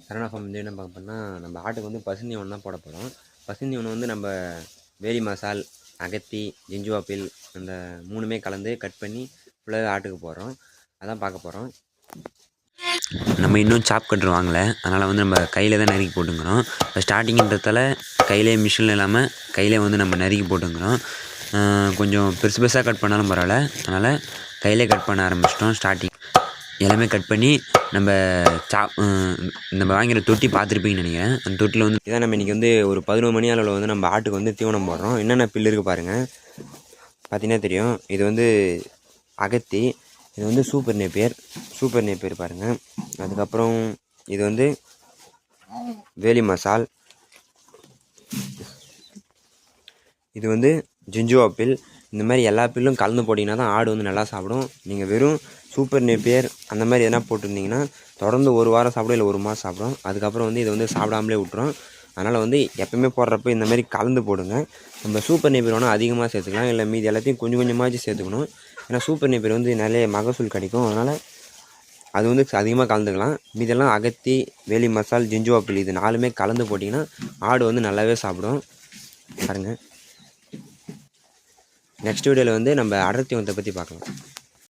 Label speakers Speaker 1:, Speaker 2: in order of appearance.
Speaker 1: Saravana form வந்து என்ன பார்க்க போறோம்னா, நம்ம ஆட்டுக்கு வந்து பசுந்தீவனம் தான் போட போகிறோம். பசுந்தீவனம் வந்து நம்ம வேலி மசால், அகத்தி, ஜிஞ்சுவாப்பில் அந்த 3மே கலந்து கட் பண்ணி ஃபுல்லாகவே ஆட்டுக்கு போடுறோம். அதான் பார்க்க போகிறோம்.
Speaker 2: நம்ம இன்னும் சாப் கட்ரு வாங்கலை, அதனால் வந்து நம்ம கையில் தான் நறுக்கி போட்டுங்கிறோம். இப்போ ஸ்டார்டிங்கிறதால கையிலே மிஷின் இல்லாமல் கையிலே வந்து நம்ம நறுக்கி போட்டுங்கிறோம். கொஞ்சம் பெருசு பெருசாக கட் பண்ணாலும் பரவாயில்ல, அதனால் கையிலே கட் பண்ண ஆரம்பிச்சிட்டோம். ஸ்டார்டிங் எல்லாமே கட் பண்ணி நம்ம நம்ம வாங்கிற தொட்டி பார்த்துருப்பீங்கன்னு நினைக்கிறேன். அந்த தொட்டியில் வந்து
Speaker 1: இதான் நம்ம இன்றைக்கி வந்து ஒரு 11 மணி அளவில் வந்து நம்ம ஆட்டுக்கு வந்து தீவனம் போடுறோம். என்னென்ன பில்லு இருக்குது பாருங்கள், பார்த்தீங்கன்னா தெரியும். இது வந்து அகத்தி, இது வந்து சூப்பர் நேப்பியர் பாருங்கள். அதுக்கப்புறம் இது வந்து வேலி மசால், இது வந்து ஜிஞ்சுவாப்பில். இந்த மாதிரி எல்லா பில்லும் கலந்து போட்டிங்கன்னா தான் ஆடு வந்து நல்லா சாப்பிடும். நீங்கள் வெறும் சூப்பர் நேப்பியர் அந்த மாதிரி எதனா போட்டிருந்தீங்கன்னா தொடர்ந்து ஒரு வாரம் சாப்பிடும், இல்லை ஒரு மாதம் சாப்பிடும். அதுக்கப்புறம் வந்து இதை வந்து சாப்பிடாமலே விட்டுரும். அதனால் வந்து எப்போயுமே போடுறப்ப இந்த மாதிரி கலந்து போடுங்க. நம்ம சூப்பர் நேப்பியர் வேணால் அதிகமாக சேர்த்துக்கலாம், இல்லை மீதி எல்லாத்தையும் கொஞ்சம் கொஞ்சமாச்சு சேர்த்துக்கணும். ஏன்னா சூப்பர் நேப்பியர் வந்து நிறைய மகசூல் கிடைக்கும், அதனால் அது வந்து அதிகமாக கலந்துக்கலாம். மீதெல்லாம் அகத்தி, வேலி மசால், ஜிஞ்சுவாப்பில் இது 4மே கலந்து போட்டிங்கன்னா ஆடு வந்து நல்லாவே சாப்பிடும். பாருங்கள். நெக்ஸ்ட் வீடியோவில் வந்து நம்ம அடர் தீவனத்தை பற்றி பார்க்கலாம்.